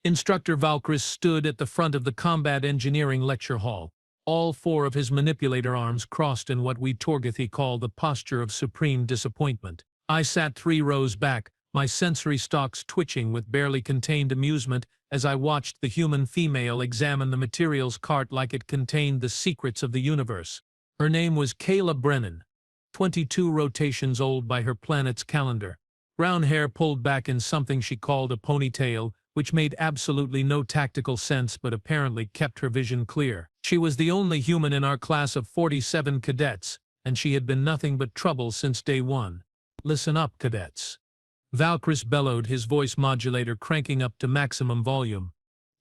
Instructor Valkyris stood at the front of the combat engineering lecture hall, all four of his manipulator arms crossed in what we Torgathi call the posture of supreme disappointment. I sat 3 rows back, my sensory stalks twitching with barely contained amusement as I watched the human female examine the materials cart like it contained the secrets of the universe. Her name was Kayla Brennan, 22 rotations old by her planet's calendar. Brown hair pulled back in something she called a ponytail, which made absolutely no tactical sense but apparently kept her vision clear. She was the only human in our class of 47 cadets, and she had been nothing but trouble since day one. "Listen up, cadets." Valkyris bellowed, his voice modulator cranking up to maximum volume.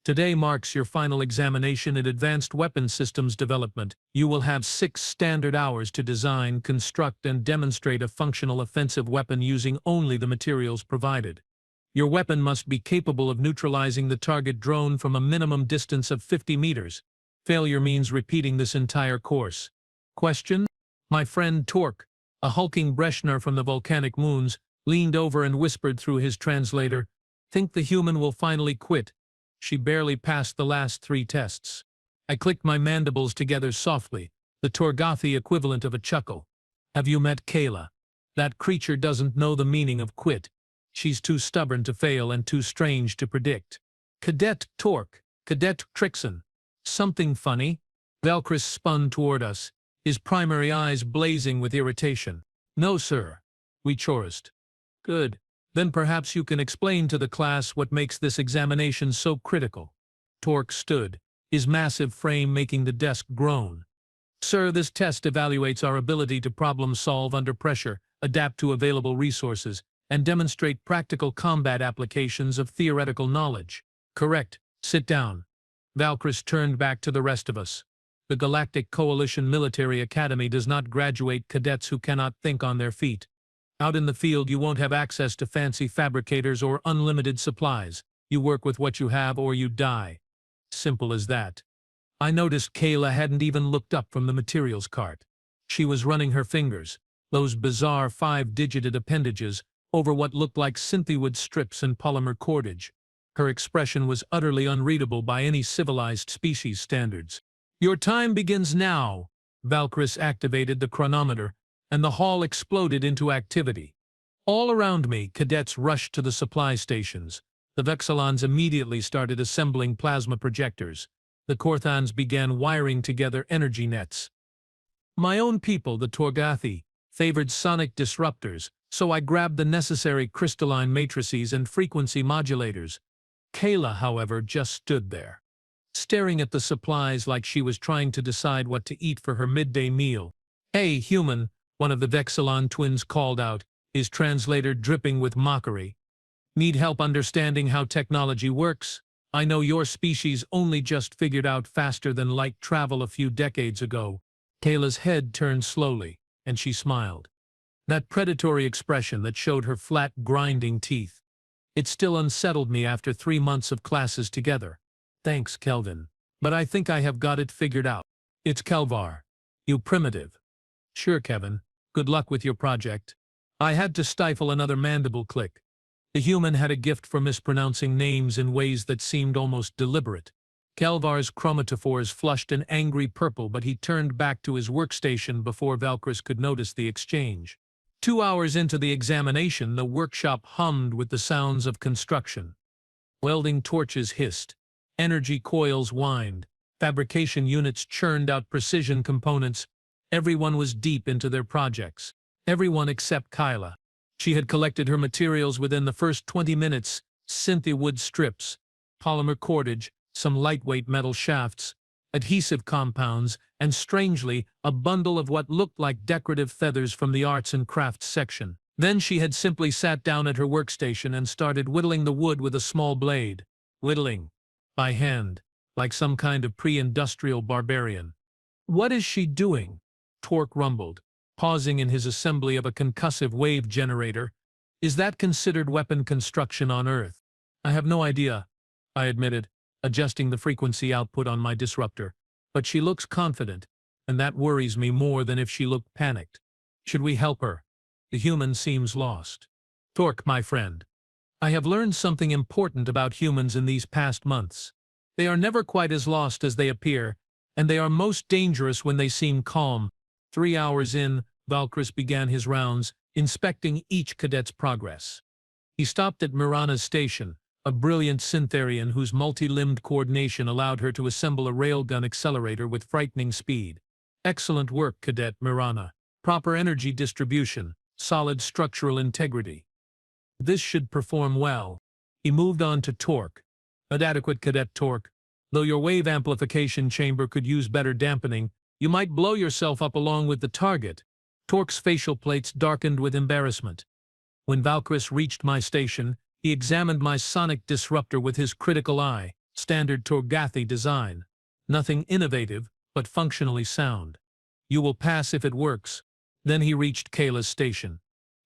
"Today marks your final examination in advanced weapon systems development. You will have 6 standard hours to design, construct, and demonstrate a functional offensive weapon using only the materials provided. Your weapon must be capable of neutralizing the target drone from a minimum distance of 50 meters. Failure means repeating this entire course. Question?" My friend Torque, a hulking Breshner from the volcanic moons, leaned over and whispered through his translator, "Think the human will finally quit? She barely passed the last 3 tests." I clicked my mandibles together softly, the Torgathi equivalent of a chuckle. "Have you met Kayla? That creature doesn't know the meaning of quit. She's too stubborn to fail and too strange to predict." "Cadet Torque, Cadet Trixon. Something funny?" Valkyris spun toward us, his primary eyes blazing with irritation. "No, sir," we chorused. "Good. Then perhaps you can explain to the class what makes this examination so critical." Torque stood, his massive frame making the desk groan. "Sir, this test evaluates our ability to problem-solve under pressure, adapt to available resources, and demonstrate practical combat applications of theoretical knowledge." "Correct. Sit down." Valkyris turned back to the rest of us. "The Galactic Coalition Military Academy does not graduate cadets who cannot think on their feet. Out in the field you won't have access to fancy fabricators or unlimited supplies. You work with what you have or you die. Simple as that." I noticed Kayla hadn't even looked up from the materials cart. She was running her fingers, those bizarre 5-digited appendages, over what looked like synthiwood strips and polymer cordage. Her expression was utterly unreadable by any civilized species standards. "Your time begins now." Valkyris activated the chronometer, and the hall exploded into activity. All around me, cadets rushed to the supply stations. The Vexillons immediately started assembling plasma projectors. The Korthans began wiring together energy nets. My own people, the Torgathi, favored sonic disruptors, so I grabbed the necessary crystalline matrices and frequency modulators. Kayla, however, just stood there, staring at the supplies like she was trying to decide what to eat for her midday meal. "Hey, human," one of the Vexillon twins called out, his translator dripping with mockery. "Need help understanding how technology works? I know your species only just figured out faster-than-light travel a few decades ago." Kayla's head turned slowly, and she smiled. That predatory expression that showed her flat, grinding teeth. It still unsettled me after 3 months of classes together. "Thanks, Kelvin. But I think I have got it figured out. It's Kelvar. You primitive." "Sure, Kevin. Good luck with your project." I had to stifle another mandible click. The human had a gift for mispronouncing names in ways that seemed almost deliberate. Kelvar's chromatophores flushed an angry purple, but he turned back to his workstation before Valkyris could notice the exchange. 2 hours into the examination, the workshop hummed with the sounds of construction. Welding torches hissed. Energy coils whined. Fabrication units churned out precision components. Everyone was deep into their projects. Everyone except Kayla. She had collected her materials within the first 20 minutes: synthiwood strips, polymer cordage, some lightweight metal shafts, adhesive compounds, and strangely, a bundle of what looked like decorative feathers from the arts and crafts section. Then she had simply sat down at her workstation and started whittling the wood with a small blade. Whittling. By hand. Like some kind of pre-industrial barbarian. "What is she doing?" Torque rumbled, pausing in his assembly of a concussive wave generator. "Is that considered weapon construction on Earth?" "I have no idea," I admitted, adjusting the frequency output on my disruptor. "But she looks confident, and that worries me more than if she looked panicked. Should we help her? The human seems lost." "Torque, my friend." I have learned something important about humans in these past months. They are never quite as lost as they appear, and they are most dangerous when they seem calm. 3 hours in, Valkyris began his rounds, inspecting each cadet's progress. He stopped at Mirana's station, a brilliant syntherian whose multi-limbed coordination allowed her to assemble a railgun accelerator with frightening speed. Excellent work, Cadet Mirana. Proper energy distribution, solid structural integrity. This should perform well. He moved on to torque. Adequate, Cadet Torque. Though your wave amplification chamber could use better dampening, you might blow yourself up along with the target. Torque's facial plates darkened with embarrassment. When Valkyris reached my station, he examined my sonic disruptor with his critical eye, standard Torgathi design. Nothing innovative, but functionally sound. You will pass if it works. Then he reached Kayla's station.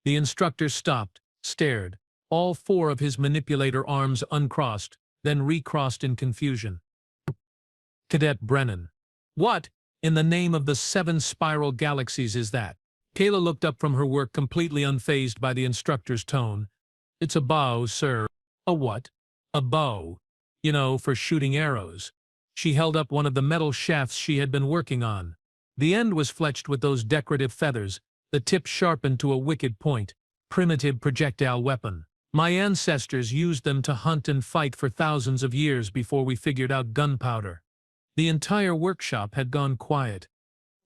The instructor stopped, stared, all four of his manipulator arms uncrossed, then recrossed in confusion. Cadet Brennan. What, in the name of the 7 spiral galaxies, is that? Kayla looked up from her work completely unfazed by the instructor's tone. It's a bow, sir. A what? A bow. You know, for shooting arrows. She held up one of the metal shafts she had been working on. The end was fletched with those decorative feathers, the tip sharpened to a wicked point. Primitive projectile weapon. My ancestors used them to hunt and fight for thousands of years before we figured out gunpowder. The entire workshop had gone quiet.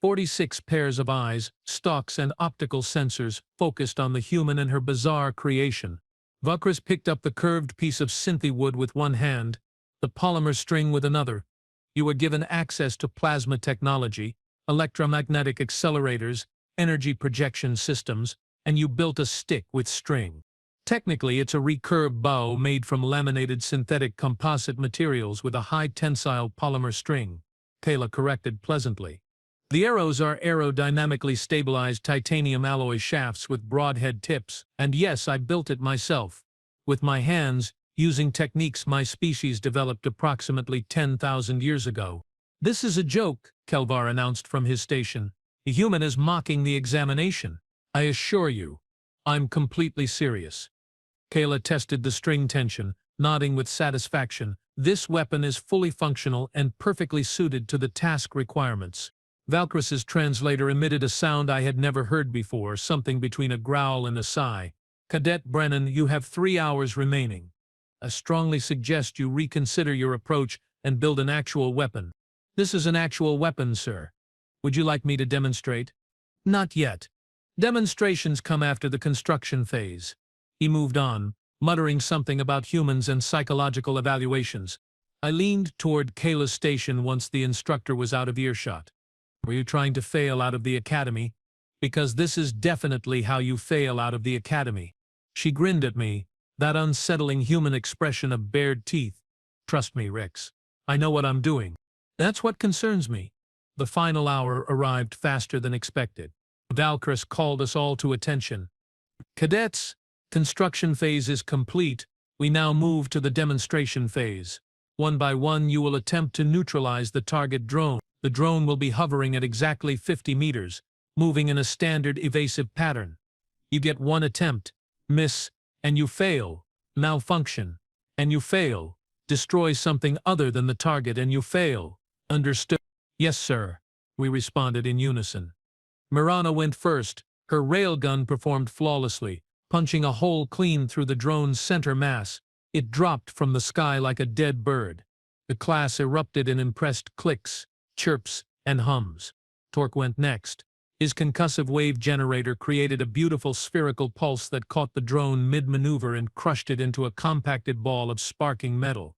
46 pairs of eyes, stalks, and optical sensors focused on the human and her bizarre creation. Valkyris picked up the curved piece of synthy wood with one hand, the polymer string with another. You were given access to plasma technology, electromagnetic accelerators, energy projection systems, and you built a stick with string. Technically, it's a recurved bow made from laminated synthetic composite materials with a high tensile polymer string, Kayla corrected pleasantly. The arrows are aerodynamically stabilized titanium alloy shafts with broadhead tips, and yes, I built it myself. With my hands, using techniques my species developed approximately 10,000 years ago. This is a joke, Kelvar announced from his station. The human is mocking the examination. I assure you, I'm completely serious. Kayla tested the string tension, nodding with satisfaction. This weapon is fully functional and perfectly suited to the task requirements. Valkyris's translator emitted a sound I had never heard before, something between a growl and a sigh. Cadet Brennan, you have 3 hours remaining. I strongly suggest you reconsider your approach and build an actual weapon. This is an actual weapon, sir. Would you like me to demonstrate? Not yet. Demonstrations come after the construction phase. He moved on, muttering something about humans and psychological evaluations. I leaned toward Kayla's station once the instructor was out of earshot. Were you trying to fail out of the academy? Because this is definitely how you fail out of the academy. She grinned at me, that unsettling human expression of bared teeth. Trust me, Rex. I know what I'm doing. That's what concerns me. The final hour arrived faster than expected. Valkyris called us all to attention. Cadets, construction phase is complete. We now move to the demonstration phase. One by one, you will attempt to neutralize the target drone. The drone will be hovering at exactly 50 meters, moving in a standard evasive pattern. You get one attempt, miss, and you fail, malfunction, and you fail, destroy something other than the target and you fail. Understood? Yes, sir, we responded in unison. Mirana went first. Her railgun performed flawlessly, punching a hole clean through the drone's center mass. It dropped from the sky like a dead bird. The class erupted in impressed clicks, chirps, and hums. Torque went next. His concussive wave generator created a beautiful spherical pulse that caught the drone mid-maneuver and crushed it into a compacted ball of sparking metal.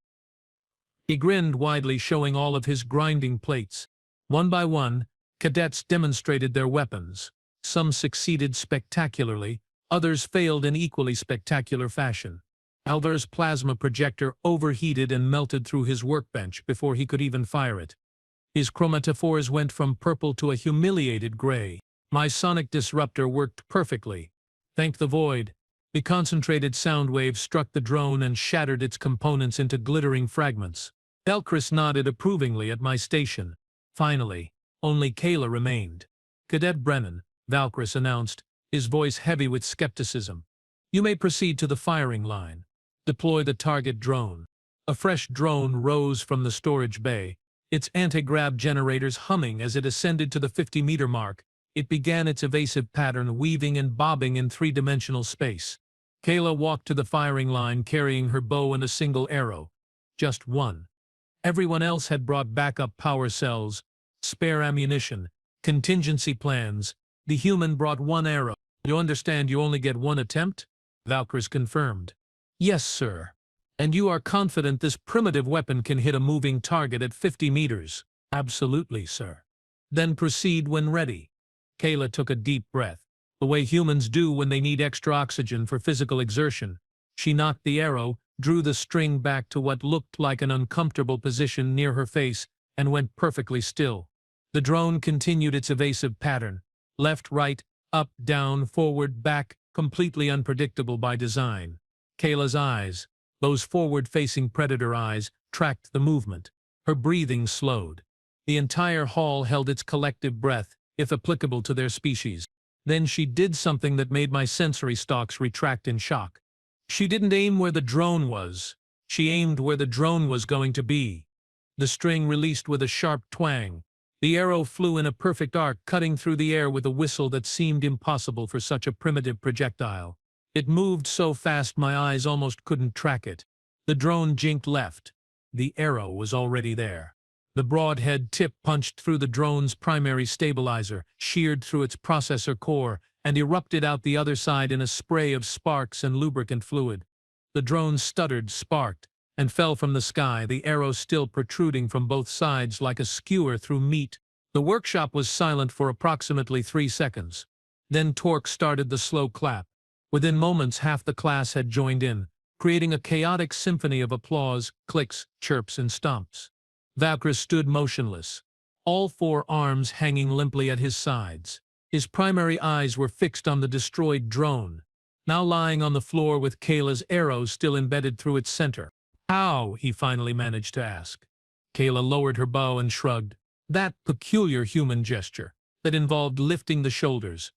He grinned widely, showing all of his grinding plates. One by one, cadets demonstrated their weapons. Some succeeded spectacularly, others failed in equally spectacular fashion. Alvar's plasma projector overheated and melted through his workbench before he could even fire it. His chromatophores went from purple to a humiliated gray. My sonic disruptor worked perfectly. Thank the void. The concentrated sound wave struck the drone and shattered its components into glittering fragments. Valkyris nodded approvingly at my station. Finally, only Kayla remained. Cadet Brennan, Valkyris announced, his voice heavy with skepticism. You may proceed to the firing line. Deploy the target drone. A fresh drone rose from the storage bay, its anti-grav generators humming as it ascended to the 50-meter mark. It began its evasive pattern, weaving and bobbing in three-dimensional space. Kayla walked to the firing line carrying her bow and a single arrow. Just one. Everyone else had brought backup power cells, spare ammunition, contingency plans. The human brought one arrow. You understand you only get one attempt? Valkyries confirmed. Yes, sir. And you are confident this primitive weapon can hit a moving target at 50 meters? Absolutely, sir. Then proceed when ready. Kayla took a deep breath, the way humans do when they need extra oxygen for physical exertion. She knocked the arrow, drew the string back to what looked like an uncomfortable position near her face, and went perfectly still. The drone continued its evasive pattern. Left, right, up, down, forward, back, completely unpredictable by design. Kayla's eyes, those forward-facing predator eyes, tracked the movement. Her breathing slowed. The entire hall held its collective breath, if applicable to their species. Then she did something that made my sensory stalks retract in shock. She didn't aim where the drone was. She aimed where the drone was going to be. The string released with a sharp twang. The arrow flew in a perfect arc, cutting through the air with a whistle that seemed impossible for such a primitive projectile. It moved so fast my eyes almost couldn't track it. The drone jinked left. The arrow was already there. The broadhead tip punched through the drone's primary stabilizer, sheared through its processor core, and erupted out the other side in a spray of sparks and lubricant fluid. The drone stuttered, sparked, and fell from the sky, the arrow still protruding from both sides like a skewer through meat. The workshop was silent for approximately 3 seconds. Then Torque started the slow clap. Within moments, half the class had joined in, creating a chaotic symphony of applause, clicks, chirps, and stomps. Valkyrie stood motionless, all 4 arms hanging limply at his sides. His primary eyes were fixed on the destroyed drone, now lying on the floor with Kayla's arrow still embedded through its center. How? He finally managed to ask. Kayla lowered her bow and shrugged. That peculiar human gesture that involved lifting the shoulders.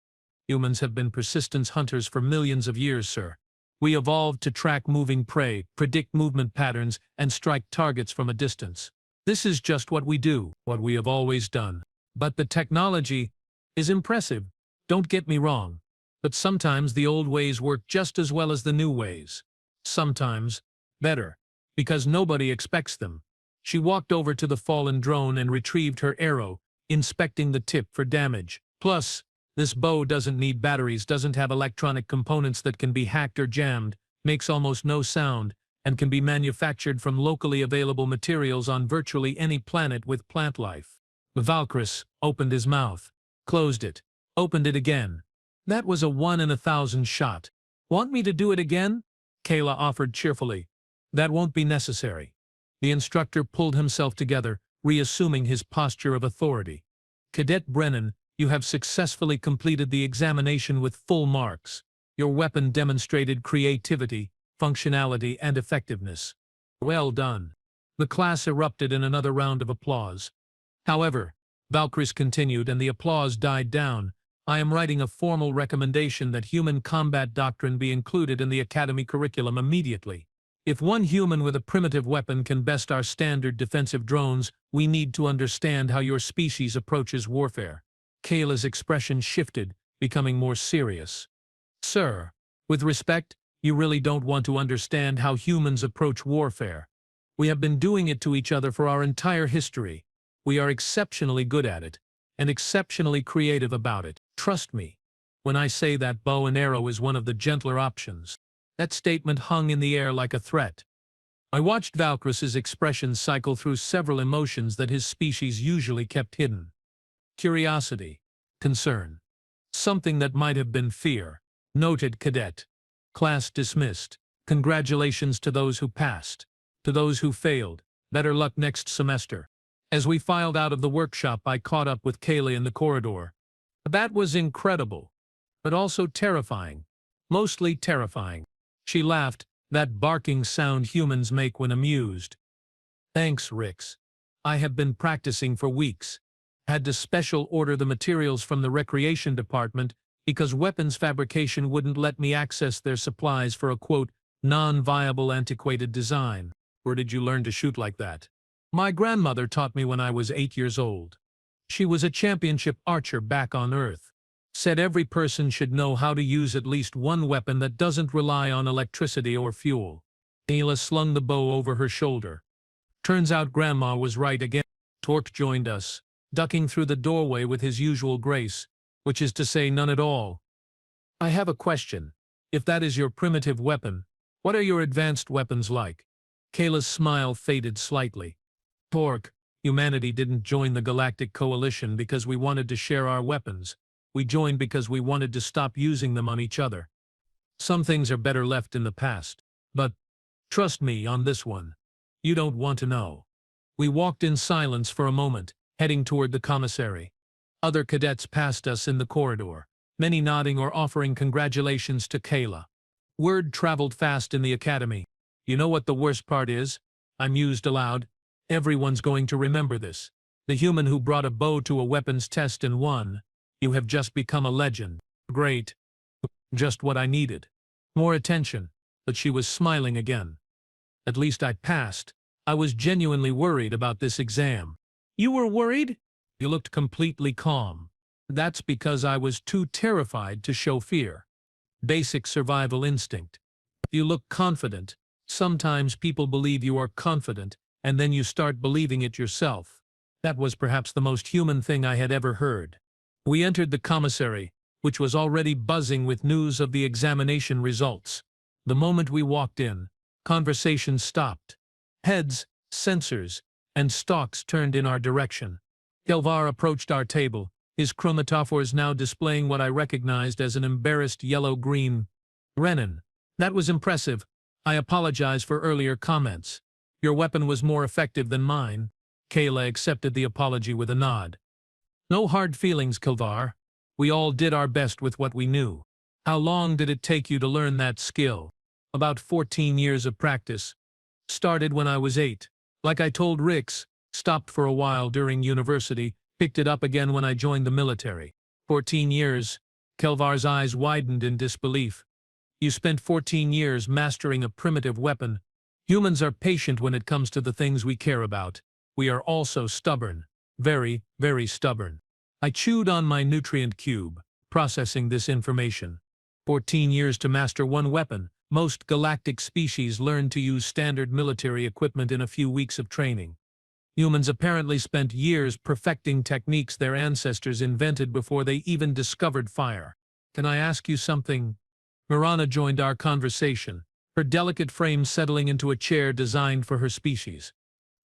Humans have been persistence hunters for millions of years, sir. We evolved to track moving prey, predict movement patterns, and strike targets from a distance. This is just what we do, what we have always done. But the technology is impressive, don't get me wrong. But sometimes the old ways work just as well as the new ways. Sometimes better, because nobody expects them. She walked over to the fallen drone and retrieved her arrow, inspecting the tip for damage. Plus, this bow doesn't need batteries, doesn't have electronic components that can be hacked or jammed, makes almost no sound, and can be manufactured from locally available materials on virtually any planet with plant life. Valkyrie opened his mouth, closed it, opened it again. That was a 1 in 1,000 shot. Want me to do it again? Kayla offered cheerfully. That won't be necessary. The instructor pulled himself together, reassuming his posture of authority. Cadet Brennan, you have successfully completed the examination with full marks. Your weapon demonstrated creativity, functionality, and effectiveness. Well done. The class erupted in another round of applause. However, Valkyries continued and the applause died down. I am writing a formal recommendation that human combat doctrine be included in the academy curriculum immediately. If one human with a primitive weapon can best our standard defensive drones, we need to understand how your species approaches warfare. Kayla's expression shifted, becoming more serious. Sir, with respect, you really don't want to understand how humans approach warfare. We have been doing it to each other for our entire history. We are exceptionally good at it, and exceptionally creative about it. Trust me, when I say that bow and arrow is one of the gentler options. That statement hung in the air like a threat. I watched Valkyrie's expression cycle through several emotions that his species usually kept hidden. Curiosity, concern, something that might have been fear. Noted, cadet. Class dismissed. Congratulations to those who passed. To those who failed, better luck next semester. As we filed out of the workshop, I caught up with Kayla in the corridor. That was incredible, but also terrifying. Mostly terrifying. She laughed, that barking sound humans make when amused. Thanks, Rix. I have been practicing for weeks. Had to special order the materials from the recreation department because weapons fabrication wouldn't let me access their supplies for a, quote, Non-viable, antiquated design. Where did you learn to shoot like that? My grandmother taught me when I was 8 years old. She was a championship archer back on Earth. Said every person should know how to use at least one weapon that doesn't rely on electricity or fuel. Ayla slung the bow over her shoulder. Turns out Grandma was right again. Torque joined us, ducking through the doorway with his usual grace, which is to say none at all. I have a question. If that is your primitive weapon, what are your advanced weapons like? Kayla's smile faded slightly. Torque, humanity didn't join the Galactic Coalition because we wanted to share our weapons. We joined because we wanted to stop using them on each other. Some things are better left in the past. But trust me on this one. You don't want to know. We walked in silence for a moment, heading toward the commissary. Other cadets passed us in the corridor, many nodding or offering congratulations to Kayla. Word traveled fast in the academy. You know what the worst part is? I mused aloud. Everyone's going to remember this. The human who brought a bow to a weapons test and won. You have just become a legend. Great. Just what I needed. More attention. But she was smiling again. At least I passed. I was genuinely worried about this exam. You were worried? You looked completely calm. That's because I was too terrified to show fear. Basic survival instinct. You look confident. Sometimes people believe you are confident, and then you start believing it yourself. That was perhaps the most human thing I had ever heard. We entered the commissary, which was already buzzing with news of the examination results. The moment we walked in, conversation stopped. Heads, sensors, and stalks turned in our direction. Kelvar approached our table, his chromatophores now displaying what I recognized as an embarrassed yellow-green. Renan, that was impressive. I apologize for earlier comments. Your weapon was more effective than mine. Kayla accepted the apology with a nod. No hard feelings, Kelvar. We all did our best with what we knew. How long did it take you to learn that skill? About 14 years of practice. Started when I was 8. Like I told Rix, stopped for a while during university, picked it up again when I joined the military. 14 years. Kelvar's eyes widened in disbelief. You spent 14 years mastering a primitive weapon. Humans are patient when it comes to the things we care about. We are also stubborn. Very, very stubborn. I chewed on my nutrient cube, processing this information. 14 years to master one weapon. Most galactic species learn to use standard military equipment in a few weeks of training. Humans apparently spent years perfecting techniques their ancestors invented before they even discovered fire. Can I ask you something? Mirana joined our conversation, her delicate frame settling into a chair designed for her species.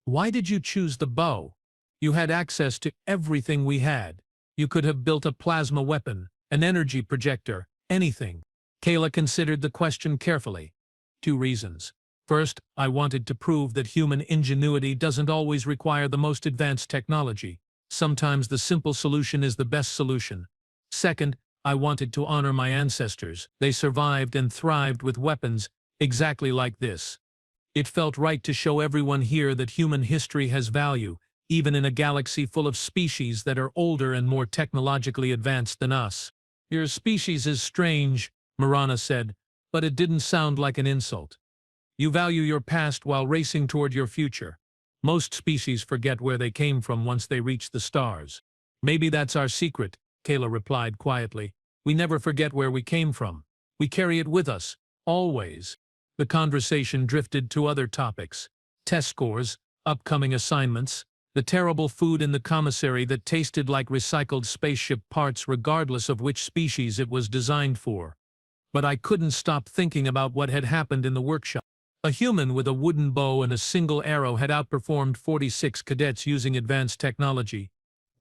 Why did you choose the bow? You had access to everything we had. You could have built a plasma weapon, an energy projector, anything. Kayla considered the question carefully. 2 reasons. First, I wanted to prove that human ingenuity doesn't always require the most advanced technology. Sometimes the simple solution is the best solution. Second, I wanted to honor my ancestors. They survived and thrived with weapons exactly like this. It felt right to show everyone here that human history has value, even in a galaxy full of species that are older and more technologically advanced than us. Your species is strange, Mirana said, but it didn't sound like an insult. You value your past while racing toward your future. Most species forget where they came from once they reach the stars. Maybe that's our secret, Kayla replied quietly. We never forget where we came from. We carry it with us, always. The conversation drifted to other topics. Test scores, upcoming assignments, the terrible food in the commissary that tasted like recycled spaceship parts regardless of which species it was designed for. But I couldn't stop thinking about what had happened in the workshop. A human with a wooden bow and a single arrow had outperformed 46 cadets using advanced technology.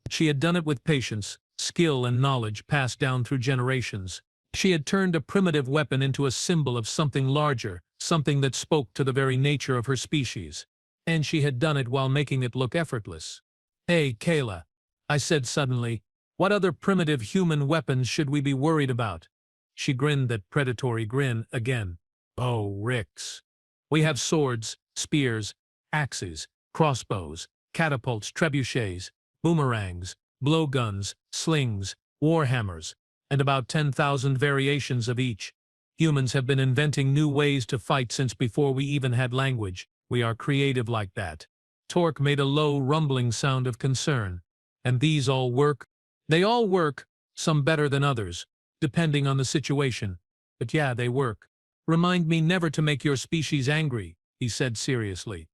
She had done it with patience, skill and knowledge passed down through generations. She had turned a primitive weapon into a symbol of something larger, something that spoke to the very nature of her species. And she had done it while making it look effortless. Hey, Kayla, I said suddenly, what other primitive human weapons should we be worried about? She grinned that predatory grin again. Oh, Rix. We have swords, spears, axes, crossbows, catapults, trebuchets, boomerangs, blowguns, slings, warhammers, and about 10,000 variations of each. Humans have been inventing new ways to fight since before we even had language. We are creative like that. Torque made a low, rumbling sound of concern. And these all work? They all work, some better than others, depending on the situation. But yeah, they work. Remind me never to make your species angry, he said seriously.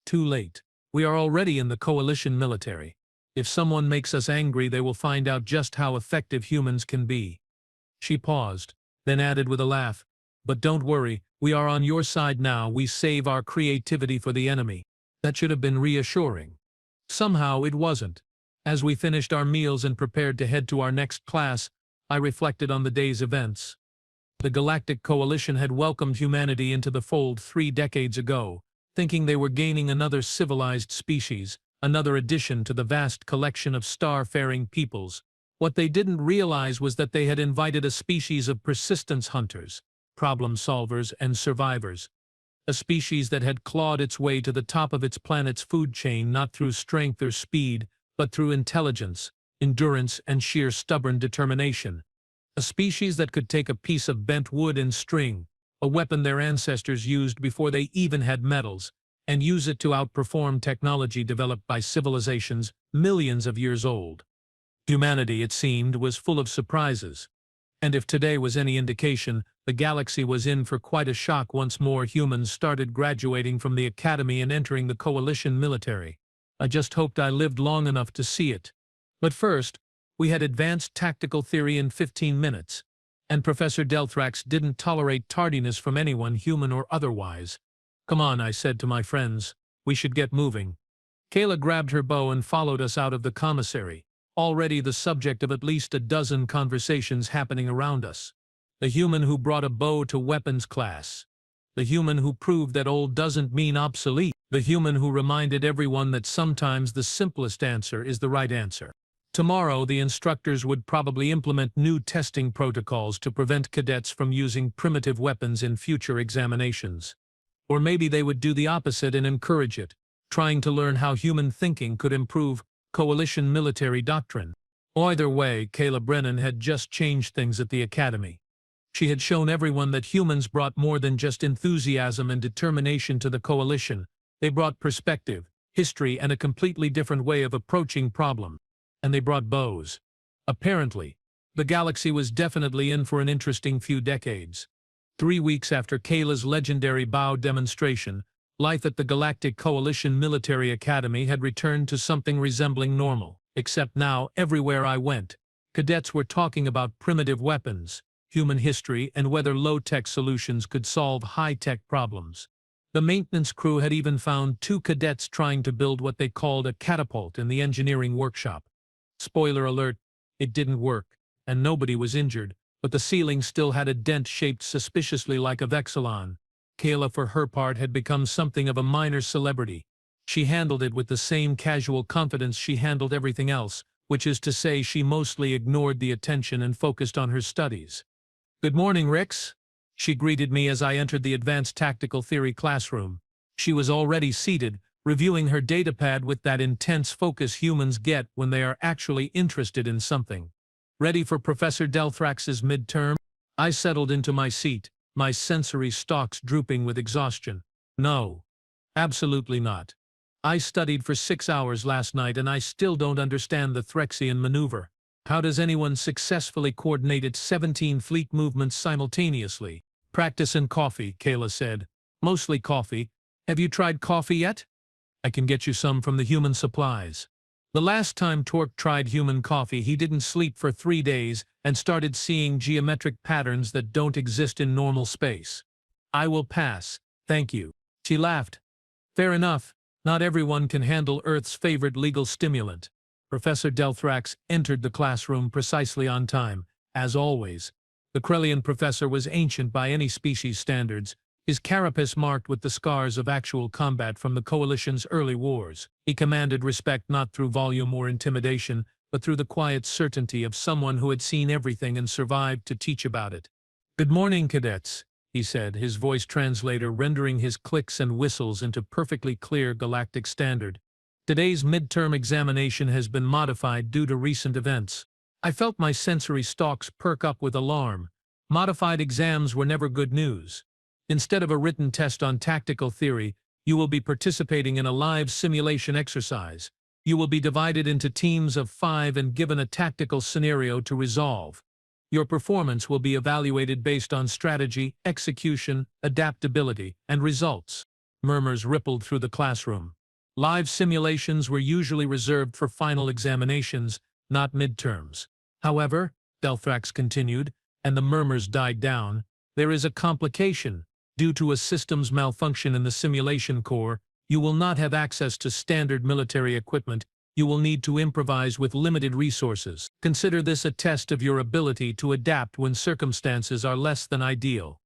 Too late. We are already in the coalition military. If someone makes us angry, they will find out just how effective humans can be. She paused, then added with a laugh, but don't worry, we are on your side now. We save our creativity for the enemy. That should have been reassuring. Somehow it wasn't. As we finished our meals and prepared to head to our next class, I reflected on the day's events. The Galactic Coalition had welcomed humanity into the fold 3 decades ago, thinking they were gaining another civilized species, another addition to the vast collection of star-faring peoples. What they didn't realize was that they had invited a species of persistence hunters, problem solvers, and survivors. A species that had clawed its way to the top of its planet's food chain not through strength or speed, but through intelligence, endurance, and sheer stubborn determination. A species that could take a piece of bent wood and string, a weapon their ancestors used before they even had metals, and use it to outperform technology developed by civilizations millions of years old. Humanity, it seemed, was full of surprises. And if today was any indication, the galaxy was in for quite a shock once more humans started graduating from the academy and entering the coalition military. I just hoped I lived long enough to see it. But first, we had advanced tactical theory in 15 minutes, and Professor Delthrax didn't tolerate tardiness from anyone, human or otherwise. Come on, I said to my friends, we should get moving. Kayla grabbed her bow and followed us out of the commissary, already the subject of at least a dozen conversations happening around us. The human who brought a bow to weapons class. The human who proved that old doesn't mean obsolete. The human who reminded everyone that sometimes the simplest answer is the right answer. Tomorrow, the instructors would probably implement new testing protocols to prevent cadets from using primitive weapons in future examinations. Or maybe they would do the opposite and encourage it, trying to learn how human thinking could improve coalition military doctrine. Either way, Kayla Brennan had just changed things at the academy. She had shown everyone that humans brought more than just enthusiasm and determination to the coalition. They brought perspective, history, and a completely different way of approaching problems. And they brought bows. Apparently, the galaxy was definitely in for an interesting few decades. 3 weeks after Kayla's legendary bow demonstration, life at the Galactic Coalition Military Academy had returned to something resembling normal. Except now, everywhere I went, cadets were talking about primitive weapons, human history, and whether low-tech solutions could solve high-tech problems. The maintenance crew had even found 2 cadets trying to build what they called a catapult in the engineering workshop. Spoiler alert, it didn't work, and nobody was injured, but the ceiling still had a dent shaped suspiciously like a vexillon. Kayla, for her part, had become something of a minor celebrity. She handled it with the same casual confidence she handled everything else, which is to say she mostly ignored the attention and focused on her studies. "Good morning, Rix," she greeted me as I entered the advanced tactical theory classroom. She was already seated, reviewing her datapad with that intense focus humans get when they are actually interested in something. Ready for Professor Delthrax's midterm? I settled into my seat, my sensory stalks drooping with exhaustion. No. Absolutely not. I studied for 6 hours last night and I still don't understand the Threxian maneuver. How does anyone successfully coordinate its 17 fleet movements simultaneously? Practice and coffee, Kayla said. Mostly coffee. Have you tried coffee yet? I can get you some from the human supplies. The last time Torque tried human coffee, he didn't sleep for 3 days and started seeing geometric patterns that don't exist in normal space. I will pass, thank you. She laughed. Fair enough, not everyone can handle Earth's favorite legal stimulant. Professor Delthrax entered the classroom precisely on time, as always. The Krellian professor was ancient by any species standards, his carapace marked with the scars of actual combat from the Coalition's early wars. He commanded respect not through volume or intimidation, but through the quiet certainty of someone who had seen everything and survived to teach about it. "Good morning, cadets," he said, his voice translator rendering his clicks and whistles into perfectly clear galactic standard. "Today's midterm examination has been modified due to recent events." I felt my sensory stalks perk up with alarm. Modified exams were never good news. Instead of a written test on tactical theory, you will be participating in a live simulation exercise. You will be divided into teams of 5 and given a tactical scenario to resolve. Your performance will be evaluated based on strategy, execution, adaptability, and results. Murmurs rippled through the classroom. Live simulations were usually reserved for final examinations, not midterms. However, Delthrax continued, and the murmurs died down, there is a complication. Due to a systems malfunction in the simulation core, you will not have access to standard military equipment. You will need to improvise with limited resources. Consider this a test of your ability to adapt when circumstances are less than ideal.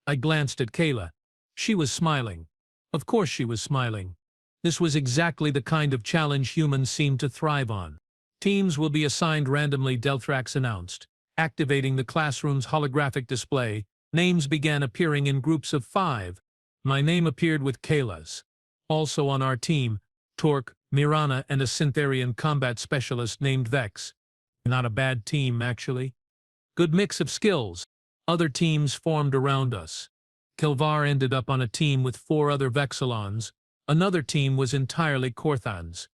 I glanced at Kayla. She was smiling. Of course she was smiling. This was exactly the kind of challenge humans seem to thrive on. Teams will be assigned randomly, Delthrax announced. Activating the classroom's holographic display, names began appearing in groups of 5. My name appeared with Kayla's. Also on our team, Torque, Mirana, and a Syntherian combat specialist named Vex. Not a bad team, actually. Good mix of skills. Other teams formed around us. Kilvar ended up on a team with 4 other Vexilons. Another team was entirely Korthans.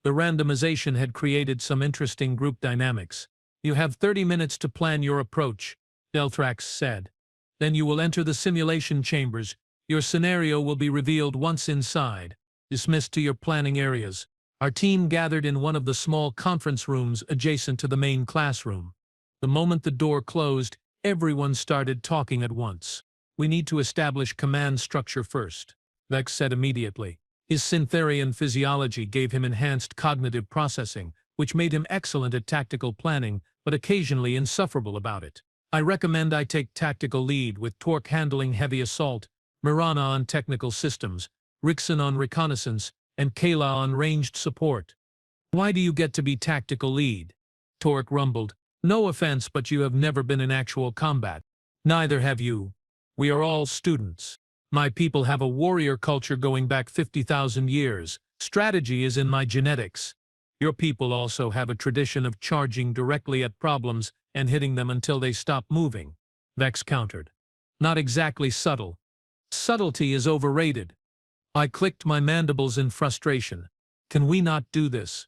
The randomization had created some interesting group dynamics. You have 30 minutes to plan your approach, Delthrax said. Then you will enter the simulation chambers. Your scenario will be revealed once inside. Dismissed to your planning areas. Our team gathered in one of the small conference rooms adjacent to the main classroom. The moment the door closed, everyone started talking at once. We need to establish command structure first, Vex said immediately. His Syntherian physiology gave him enhanced cognitive processing, which made him excellent at tactical planning, but occasionally insufferable about it. I recommend I take tactical lead, with Torque handling heavy assault, Mirana on technical systems, Rixon on reconnaissance, and Kayla on ranged support. Why do you get to be tactical lead? Torque rumbled. No offense, but you have never been in actual combat. Neither have you. We are all students. My people have a warrior culture going back 50,000 years. Strategy is in my genetics. Your people also have a tradition of charging directly at problems and hitting them until they stop moving, Vex countered. Not exactly subtle. Subtlety is overrated. I clicked my mandibles in frustration. Can we not do this?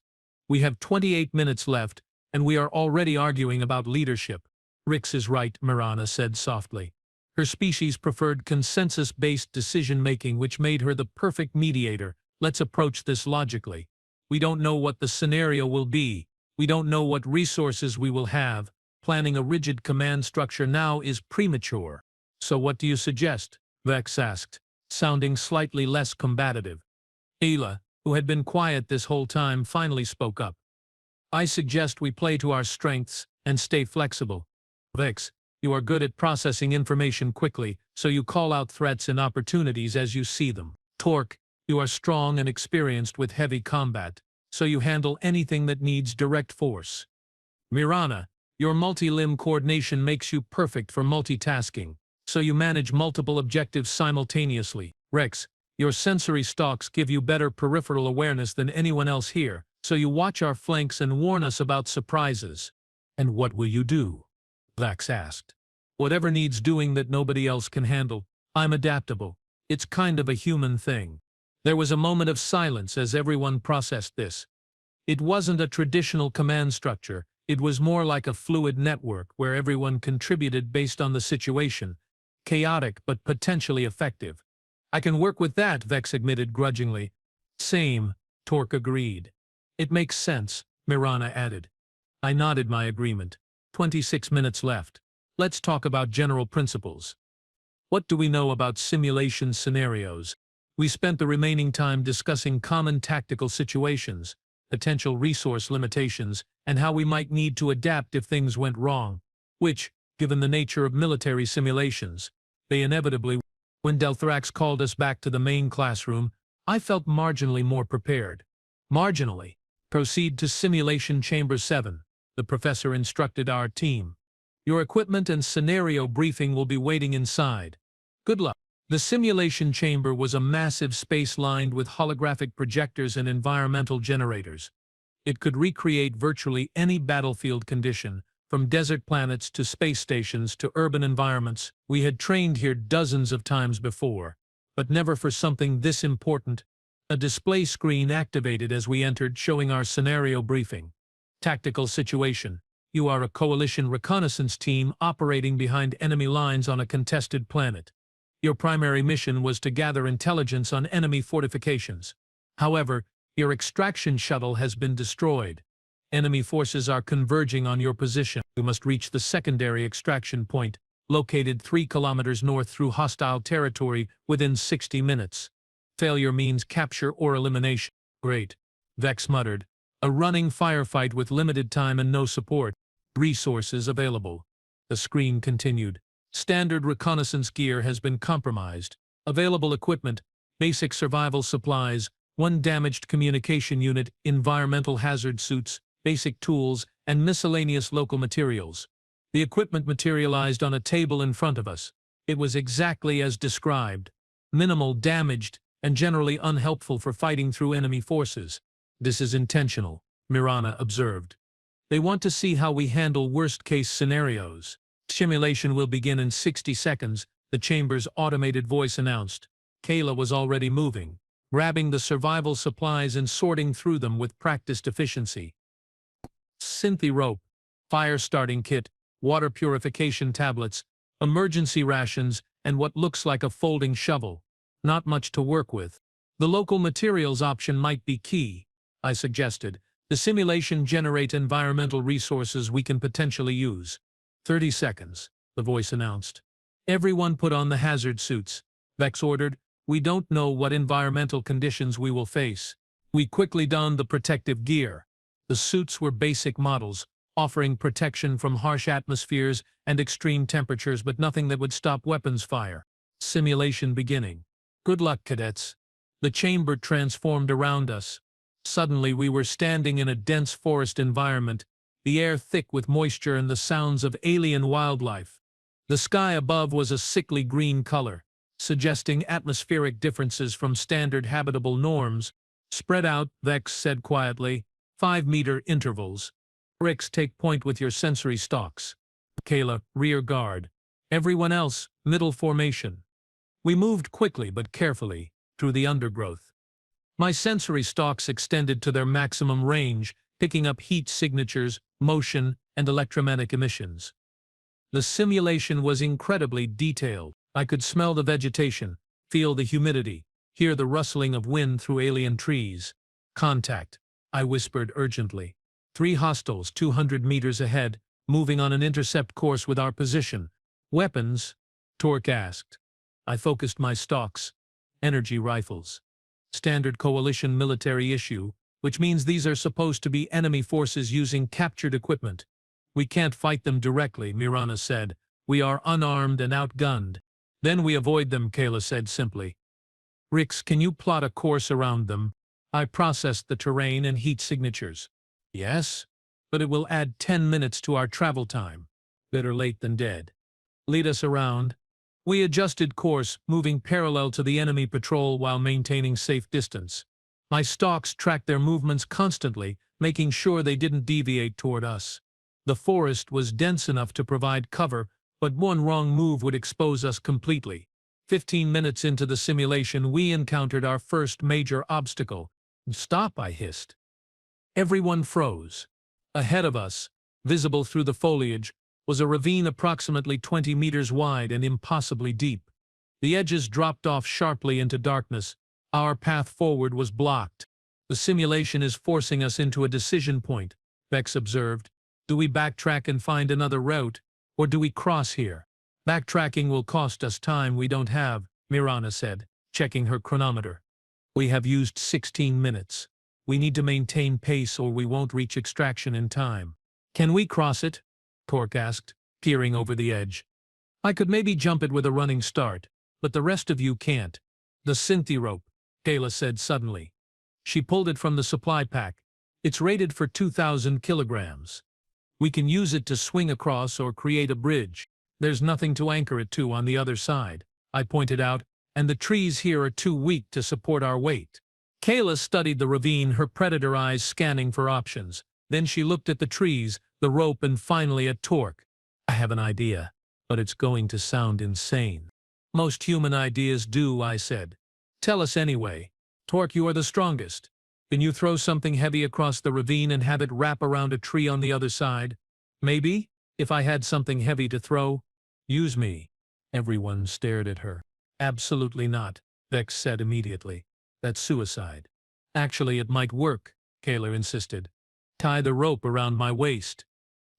We have 28 minutes left, and we are already arguing about leadership. Rix is right, Mirana said softly. Her species preferred consensus-based decision-making, which made her the perfect mediator. Let's approach this logically. We don't know what the scenario will be. We don't know what resources we will have. Planning a rigid command structure now is premature. So what do you suggest? Vex asked, sounding slightly less combative. Ayla, who had been quiet this whole time, finally spoke up. I suggest we play to our strengths and stay flexible. Vex, you are good at processing information quickly, so you call out threats and opportunities as you see them. Torque, you are strong and experienced with heavy combat, so you handle anything that needs direct force. Mirana, your multi-limb coordination makes you perfect for multitasking, so you manage multiple objectives simultaneously. Rex, your sensory stalks give you better peripheral awareness than anyone else here, so you watch our flanks and warn us about surprises. And what will you do? Vax asked. Whatever needs doing that nobody else can handle. I'm adaptable. It's kind of a human thing. There was a moment of silence as everyone processed this. It wasn't a traditional command structure. It was more like a fluid network where everyone contributed based on the situation. Chaotic but potentially effective. I can work with that, Vex admitted grudgingly. Same, Torque agreed. It makes sense, Mirana added. I nodded my agreement. 26 minutes left. Let's talk about general principles. What do we know about simulation scenarios? We spent the remaining time discussing common tactical situations, potential resource limitations, and how we might need to adapt if things went wrong, which, given the nature of military simulations, they inevitably. When Delthrax called us back to the main classroom, I felt marginally more prepared. Marginally. Proceed to Simulation Chamber 7, the professor instructed our team. Your equipment and scenario briefing will be waiting inside. Good luck. The simulation chamber was a massive space lined with holographic projectors and environmental generators. It could recreate virtually any battlefield condition, From desert planets to space stations to urban environments, we had trained here dozens of times before, but never for something this important. A display screen activated as we entered, showing our scenario briefing. Tactical situation. You are a coalition reconnaissance team operating behind enemy lines on a contested planet. Your primary mission was to gather intelligence on enemy fortifications. However, your extraction shuttle has been destroyed. Enemy forces are converging on your position. You must reach the secondary extraction point, located 3 kilometers north through hostile territory, within 60 minutes. Failure means capture or elimination. Great, Vex muttered. A running firefight with limited time and no support. Resources available. The screen continued. Standard reconnaissance gear has been compromised. Available equipment, basic survival supplies, 1 damaged communication unit, environmental hazard suits, basic tools, and miscellaneous local materials. The equipment materialized on a table in front of us. It was exactly as described. Minimal, damaged, and generally unhelpful for fighting through enemy forces. This is intentional, Mirana observed. They want to see how we handle worst-case scenarios. Simulation will begin in 60 seconds, the chamber's automated voice announced. Kayla was already moving, grabbing the survival supplies and sorting through them with practiced efficiency. Synthy rope, fire starting kit, water purification tablets, emergency rations, and what looks like a folding shovel. Not much to work with. The local materials option might be key, I suggested. The simulation generate environmental resources we can potentially use. 30 seconds, the voice announced. Everyone put on the hazard suits, Vex ordered. We don't know what environmental conditions we will face. We quickly donned the protective gear. The suits were basic models, offering protection from harsh atmospheres and extreme temperatures, but nothing that would stop weapons fire. Simulation beginning. Good luck, cadets. The chamber transformed around us. Suddenly we were standing in a dense forest environment, the air thick with moisture and the sounds of alien wildlife. The sky above was a sickly green color, suggesting atmospheric differences from standard habitable norms. Spread out, Vex said quietly. 5-meter intervals. Rix, take point with your sensory stalks. Kayla, rear guard. Everyone else, middle formation. We moved quickly but carefully through the undergrowth. My sensory stalks extended to their maximum range, picking up heat signatures, motion, and electromagnetic emissions. The simulation was incredibly detailed. I could smell the vegetation, feel the humidity, hear the rustling of wind through alien trees. Contact, I whispered urgently. 3 hostiles 200 meters ahead, moving on an intercept course with our position. Weapons? Torque asked. I focused my stalks. Energy rifles. Standard coalition military issue, which means these are supposed to be enemy forces using captured equipment. We can't fight them directly, Mirana said. We are unarmed and outgunned. Then we avoid them, Kayla said simply. Rix, can you plot a course around them? I processed the terrain and heat signatures. Yes, but it will add 10 minutes to our travel time. Better late than dead. Lead us around. We adjusted course, moving parallel to the enemy patrol while maintaining safe distance. My stalks tracked their movements constantly, making sure they didn't deviate toward us. The forest was dense enough to provide cover, but one wrong move would expose us completely. 15 minutes into the simulation, we encountered our first major obstacle. Stop, I hissed. Everyone froze. Ahead of us, visible through the foliage, was a ravine approximately 20 meters wide and impossibly deep. The edges dropped off sharply into darkness. Our path forward was blocked. The simulation is forcing us into a decision point, Vex observed. Do we backtrack and find another route, or do we cross here? Backtracking will cost us time we don't have, Mirana said, checking her chronometer. We have used 16 minutes. We need to maintain pace or we won't reach extraction in time. Can we cross it? Torque asked, peering over the edge. I could maybe jump it with a running start, but the rest of you can't. The Synthy rope, Kayla said suddenly. She pulled it from the supply pack. It's rated for 2,000 kilograms. We can use it to swing across or create a bridge. There's nothing to anchor it to on the other side, I pointed out, and the trees here are too weak to support our weight. Kayla studied the ravine, her predator eyes scanning for options. Then she looked at the trees, the rope, and finally at Torque. I have an idea, but it's going to sound insane. Most human ideas do, I said. Tell us anyway. Torque, you are the strongest. Can you throw something heavy across the ravine and have it wrap around a tree on the other side? Maybe, if I had something heavy to throw. Use me. Everyone stared at her. Absolutely not, Vex said immediately. That's suicide. Actually, it might work, Kayla insisted. Tie the rope around my waist.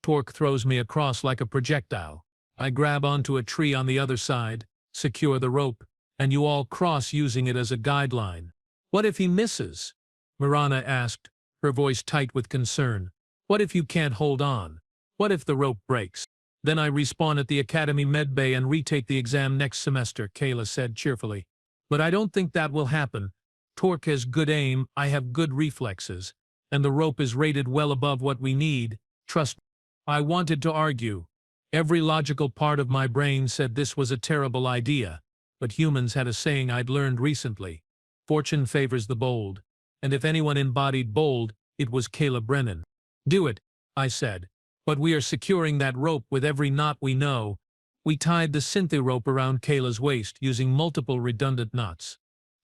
Torque throws me across like a projectile. I grab onto a tree on the other side, secure the rope, and you all cross using it as a guideline. What if he misses? Mirana asked, her voice tight with concern. What if you can't hold on? What if the rope breaks? Then I respawn at the Academy Medbay and retake the exam next semester, Kayla said cheerfully. But I don't think that will happen. Torque has good aim, I have good reflexes, and the rope is rated well above what we need. Trust me. I wanted to argue. Every logical part of my brain said this was a terrible idea, but humans had a saying I'd learned recently. Fortune favors the bold. And if anyone embodied bold, it was Kayla Brennan. Do it, I said. But we are securing that rope with every knot we know. We tied the synthi rope around Kayla's waist using multiple redundant knots.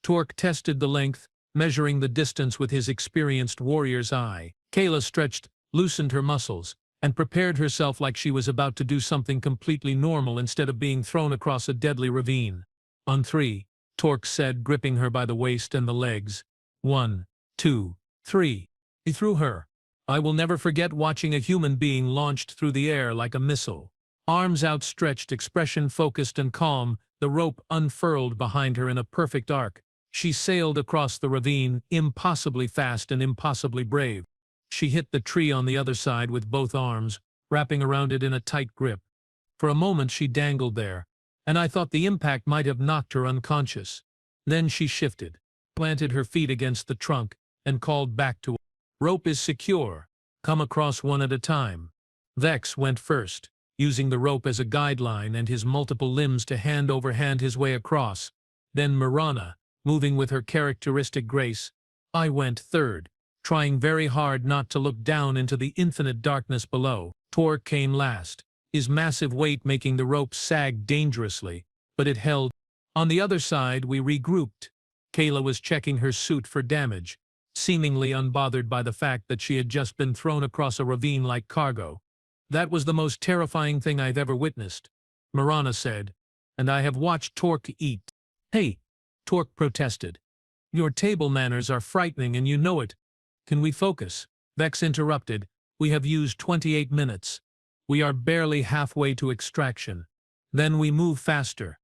Torque tested the length, measuring the distance with his experienced warrior's eye. Kayla stretched, loosened her muscles, and prepared herself like she was about to do something completely normal instead of being thrown across a deadly ravine. On three, Torque said, gripping her by the waist and the legs. 1, 2, 3. He threw her. I will never forget watching a human being launched through the air like a missile. Arms outstretched, expression focused and calm, the rope unfurled behind her in a perfect arc. She sailed across the ravine, impossibly fast and impossibly brave. She hit the tree on the other side with both arms, wrapping around it in a tight grip. For a moment she dangled there, and I thought the impact might have knocked her unconscious. Then she shifted, planted her feet against the trunk, and called back to us. Rope is secure. Come across one at a time. Vex went first, using the rope as a guideline and his multiple limbs to hand over hand his way across. Then Mirana, moving with her characteristic grace. I went third, trying very hard not to look down into the infinite darkness below. Torque came last, his massive weight making the rope sag dangerously, but it held. On the other side, we regrouped. Kayla was checking her suit for damage, seemingly unbothered by the fact that she had just been thrown across a ravine like cargo. That was the most terrifying thing I've ever witnessed, Mirana said, and I have watched Torque eat. Hey, Torque protested. Your table manners are frightening and you know it. Can we focus? Vex interrupted. We have used 28 minutes. We are barely halfway to extraction. Then we move faster,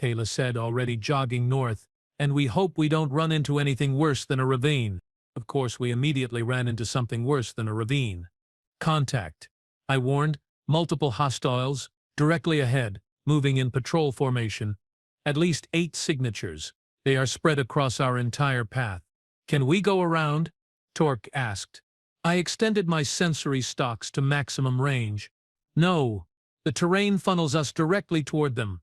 Kayla said, already jogging north, and we hope we don't run into anything worse than a ravine. Of course, we immediately ran into something worse than a ravine. Contact, I warned. Multiple hostiles, directly ahead, moving in patrol formation. At least 8 signatures. They are spread across our entire path. Can we go around? Torque asked. I extended my sensory stalks to maximum range. No, the terrain funnels us directly toward them.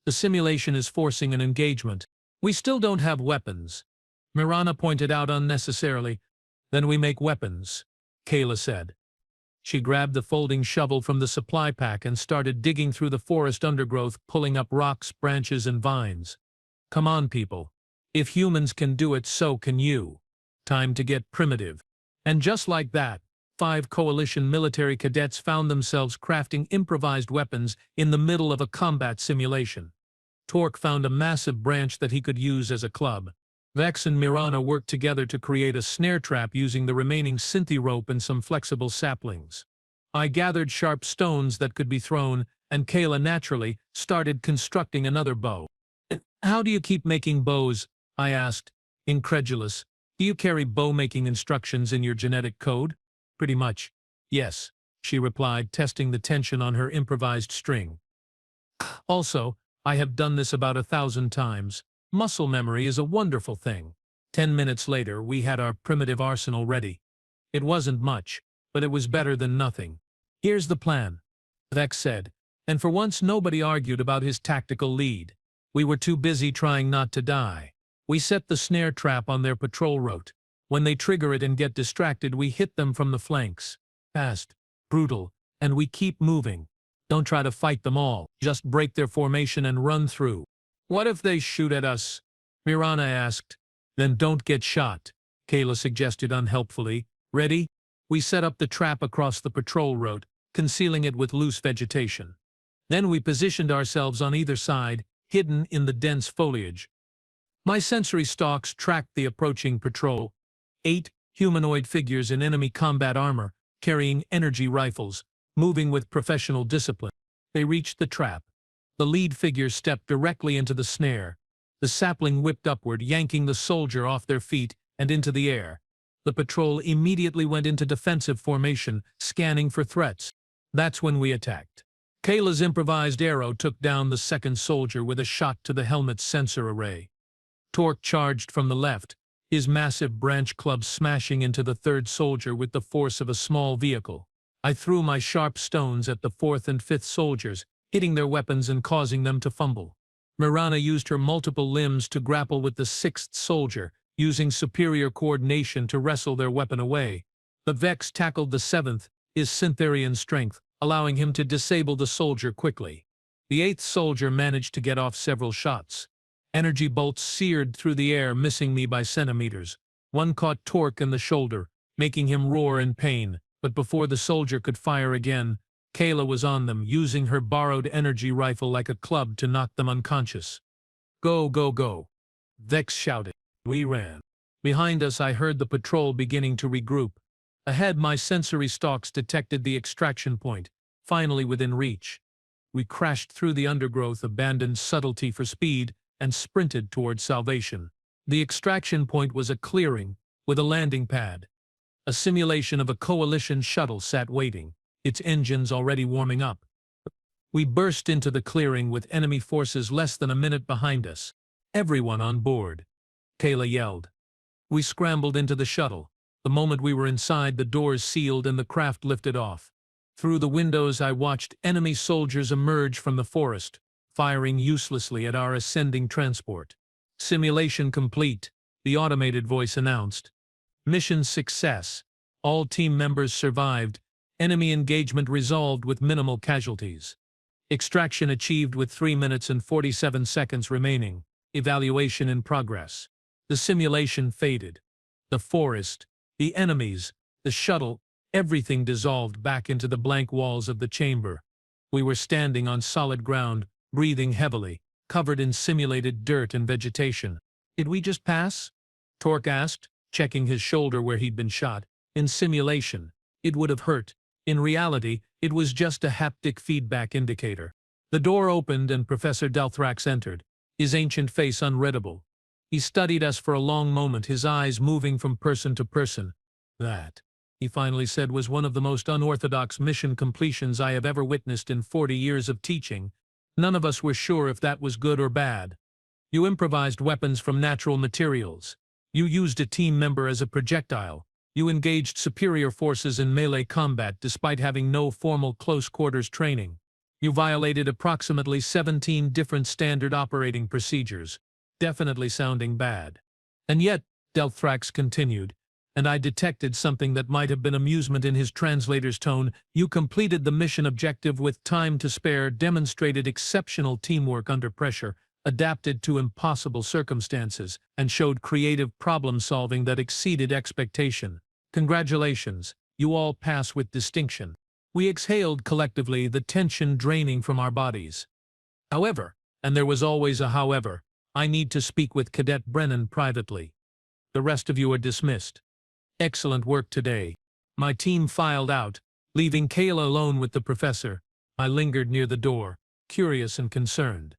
The simulation is forcing an engagement. We still don't have weapons, Mirana pointed out unnecessarily. Then we make weapons, Kayla said. She grabbed the folding shovel from the supply pack and started digging through the forest undergrowth, pulling up rocks, branches, and vines. Come on, people. If humans can do it, so can you. Time to get primitive. And just like that, 5 coalition military cadets found themselves crafting improvised weapons in the middle of a combat simulation. Torque found a massive branch that he could use as a club. Vex and Mirana worked together to create a snare trap using the remaining synthi rope and some flexible saplings. I gathered sharp stones that could be thrown, and Kayla naturally started constructing another bow. How do you keep making bows? I asked, incredulous. Do you carry bow-making instructions in your genetic code? Pretty much. Yes, she replied, testing the tension on her improvised string. Also, I have done this about 1,000 times. Muscle memory is a wonderful thing. 10 minutes later, we had our primitive arsenal ready. It wasn't much, but it was better than nothing. Here's the plan, Vex said, and for once nobody argued about his tactical lead. We were too busy trying not to die. We set the snare trap on their patrol route. When they trigger it and get distracted, we hit them from the flanks. Fast, brutal, and we keep moving. Don't try to fight them all. Just break their formation and run through. What if they shoot at us? Mirana asked. Then don't get shot, Kayla suggested unhelpfully. Ready? We set up the trap across the patrol road, concealing it with loose vegetation. Then we positioned ourselves on either side, hidden in the dense foliage. My sensory stalks tracked the approaching patrol. 8 humanoid figures in enemy combat armor, carrying energy rifles, moving with professional discipline. They reached the trap. The lead figure stepped directly into the snare. The sapling whipped upward, yanking the soldier off their feet and into the air. The patrol immediately went into defensive formation, scanning for threats. That's when we attacked. Kayla's improvised arrow took down the second soldier with a shot to the helmet's sensor array. Torque charged from the left, his massive branch club smashing into the third soldier with the force of a small vehicle. I threw my sharp stones at the fourth and fifth soldiers, hitting their weapons and causing them to fumble. Mirana used her multiple limbs to grapple with the sixth soldier, using superior coordination to wrestle their weapon away. The Vex tackled the seventh, his Syntherian strength, allowing him to disable the soldier quickly. The eighth soldier managed to get off several shots. Energy bolts seared through the air, missing me by centimeters. One caught Torque in the shoulder, making him roar in pain, but before the soldier could fire again, Kayla was on them, using her borrowed energy rifle like a club to knock them unconscious. Go, go, go! Vex shouted. We ran. Behind us I heard the patrol beginning to regroup. Ahead my sensory stalks detected the extraction point, finally within reach. We crashed through the undergrowth, abandoned subtlety for speed, and sprinted toward salvation. The extraction point was a clearing, with a landing pad. A simulation of a coalition shuttle sat waiting, its engines already warming up. We burst into the clearing with enemy forces less than a minute behind us. Everyone on board, Kayla yelled. We scrambled into the shuttle. The moment we were inside, the doors sealed and the craft lifted off. Through the windows I watched enemy soldiers emerge from the forest, firing uselessly at our ascending transport. Simulation complete, the automated voice announced. Mission success. All team members survived. Enemy engagement resolved with minimal casualties. Extraction achieved with 3 minutes and 47 seconds remaining. Evaluation in progress. The simulation faded. The forest, the enemies, the shuttle, everything dissolved back into the blank walls of the chamber. We were standing on solid ground, breathing heavily, covered in simulated dirt and vegetation. Did we just pass? Torque asked, checking his shoulder where he'd been shot. In simulation, it would have hurt. In reality, it was just a haptic feedback indicator. The door opened and Professor Delthrax entered, his ancient face unreadable. He studied us for a long moment, his eyes moving from person to person. That, he finally said, was one of the most unorthodox mission completions I have ever witnessed in 40 years of teaching. None of us were sure if that was good or bad. You improvised weapons from natural materials. You used a team member as a projectile. You engaged superior forces in melee combat despite having no formal close-quarters training. You violated approximately 17 different standard operating procedures, definitely sounding bad. And yet, Delthrax continued, and I detected something that might have been amusement in his translator's tone, you completed the mission objective with time to spare, demonstrated exceptional teamwork under pressure, adapted to impossible circumstances, and showed creative problem-solving that exceeded expectation. Congratulations, you all pass with distinction. We exhaled collectively, the tension draining from our bodies. However, and there was always a however, I need to speak with Cadet Brennan privately. The rest of you are dismissed. Excellent work today. My team filed out, leaving Kayla alone with the professor. I lingered near the door, curious and concerned.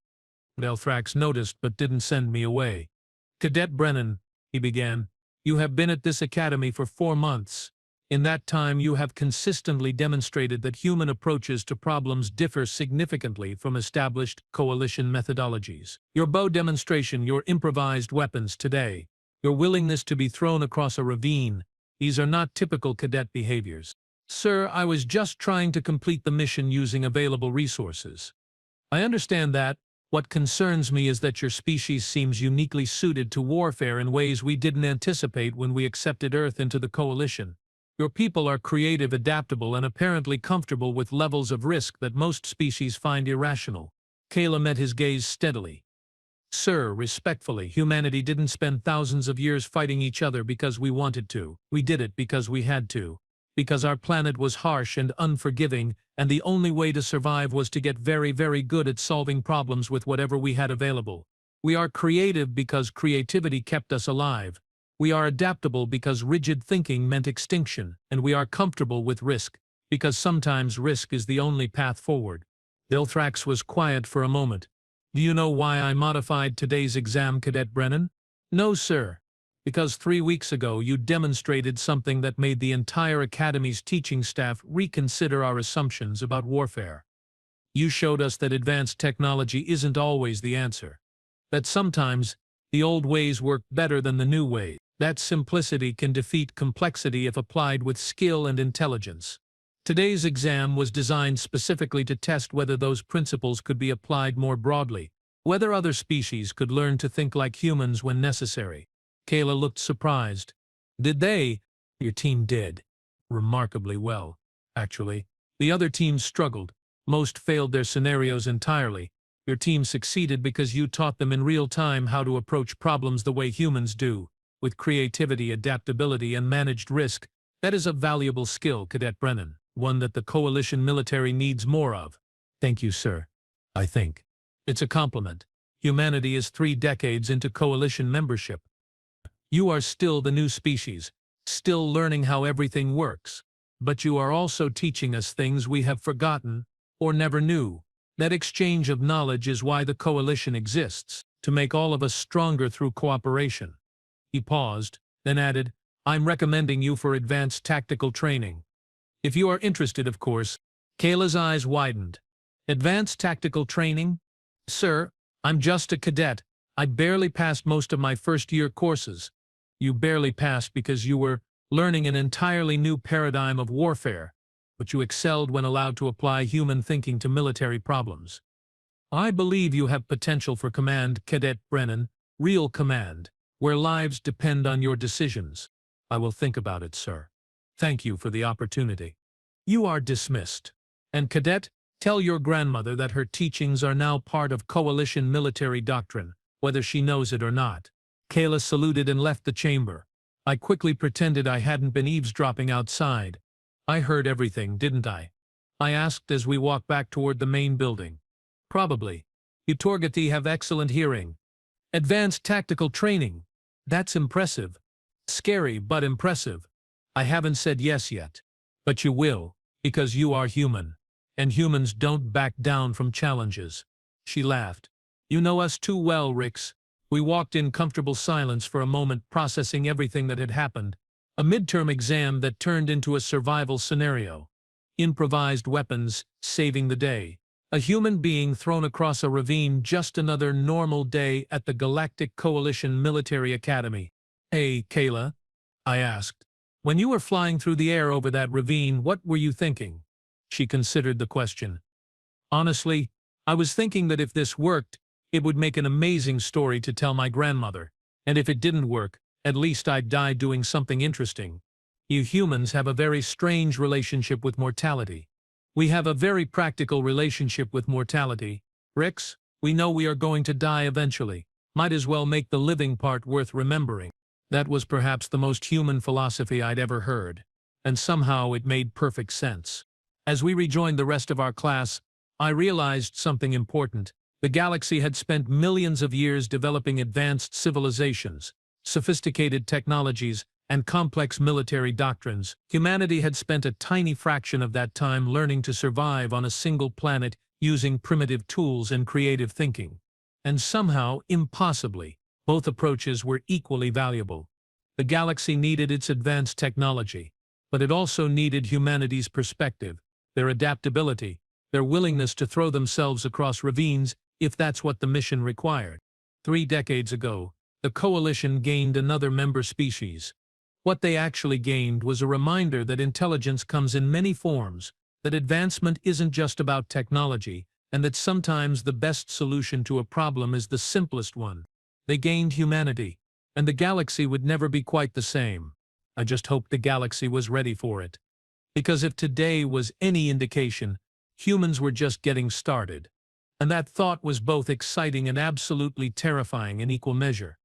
Delthrax noticed but didn't send me away. Cadet Brennan, he began, you have been at this academy for 4 months. In that time you have consistently demonstrated that human approaches to problems differ significantly from established coalition methodologies. Your bow demonstration, your improvised weapons today, your willingness to be thrown across a ravine, these are not typical cadet behaviors. Sir, I was just trying to complete the mission using available resources. I understand that. What concerns me is that your species seems uniquely suited to warfare in ways we didn't anticipate when we accepted Earth into the coalition. Your people are creative, adaptable, and apparently comfortable with levels of risk that most species find irrational. Kayla met his gaze steadily. Sir, respectfully, humanity didn't spend thousands of years fighting each other because we wanted to. We did it because we had to. Because our planet was harsh and unforgiving, and the only way to survive was to get very, very good at solving problems with whatever we had available. We are creative because creativity kept us alive. We are adaptable because rigid thinking meant extinction, and we are comfortable with risk, because sometimes risk is the only path forward. Vilthrax was quiet for a moment. Do you know why I modified today's exam, Cadet Brennan? No, sir. Because 3 weeks ago you demonstrated something that made the entire Academy's teaching staff reconsider our assumptions about warfare. You showed us that advanced technology isn't always the answer. That sometimes the old ways work better than the new ways. That simplicity can defeat complexity if applied with skill and intelligence. Today's exam was designed specifically to test whether those principles could be applied more broadly, whether other species could learn to think like humans when necessary. Kayla looked surprised. Did they? Your team did. Remarkably well, actually. The other teams struggled. Most failed their scenarios entirely. Your team succeeded because you taught them in real time how to approach problems the way humans do, with creativity, adaptability, and managed risk. That is a valuable skill, Cadet Brennan, one that the Coalition military needs more of. Thank you, sir. I think. It's a compliment. Humanity is 3 decades into Coalition membership. You are still the new species, still learning how everything works. But you are also teaching us things we have forgotten or never knew. That exchange of knowledge is why the Coalition exists, to make all of us stronger through cooperation. He paused, then added, I'm recommending you for advanced tactical training. If you are interested, of course. Kayla's eyes widened. Advanced tactical training? Sir, I'm just a cadet. I barely passed most of my first-year courses. You barely passed because you were learning an entirely new paradigm of warfare, but you excelled when allowed to apply human thinking to military problems. I believe you have potential for command, Cadet Brennan, real command, where lives depend on your decisions. I will think about it, sir. Thank you for the opportunity. You are dismissed. And Cadet, tell your grandmother that her teachings are now part of Coalition military doctrine, whether she knows it or not. Kayla saluted and left the chamber. I quickly pretended I hadn't been eavesdropping outside. I heard everything, didn't I? I asked as we walked back toward the main building. Probably. You Torgati have excellent hearing. Advanced tactical training. That's impressive. Scary, but impressive. I haven't said yes yet. But you will, because you are human. And humans don't back down from challenges. She laughed. You know us too well, Rix. We walked in comfortable silence for a moment, processing everything that had happened. A midterm exam that turned into a survival scenario. Improvised weapons, saving the day. A human being thrown across a ravine, just another normal day at the Galactic Coalition Military Academy. Hey, Kayla, I asked. When you were flying through the air over that ravine, what were you thinking? She considered the question. Honestly, I was thinking that if this worked, it would make an amazing story to tell my grandmother. And if it didn't work, at least I'd die doing something interesting. You humans have a very strange relationship with mortality. We have a very practical relationship with mortality. Rix, we know we are going to die eventually. Might as well make the living part worth remembering. That was perhaps the most human philosophy I'd ever heard. And somehow it made perfect sense. As we rejoined the rest of our class, I realized something important. The galaxy had spent millions of years developing advanced civilizations, sophisticated technologies, and complex military doctrines. Humanity had spent a tiny fraction of that time learning to survive on a single planet using primitive tools and creative thinking. And somehow, impossibly, both approaches were equally valuable. The galaxy needed its advanced technology, but it also needed humanity's perspective, their adaptability, their willingness to throw themselves across ravines if that's what the mission required. 3 decades ago, the Coalition gained another member species. What they actually gained was a reminder that intelligence comes in many forms, that advancement isn't just about technology, and that sometimes the best solution to a problem is the simplest one. They gained humanity, and the galaxy would never be quite the same. I just hoped the galaxy was ready for it. Because if today was any indication, humans were just getting started. And that thought was both exciting and absolutely terrifying in equal measure.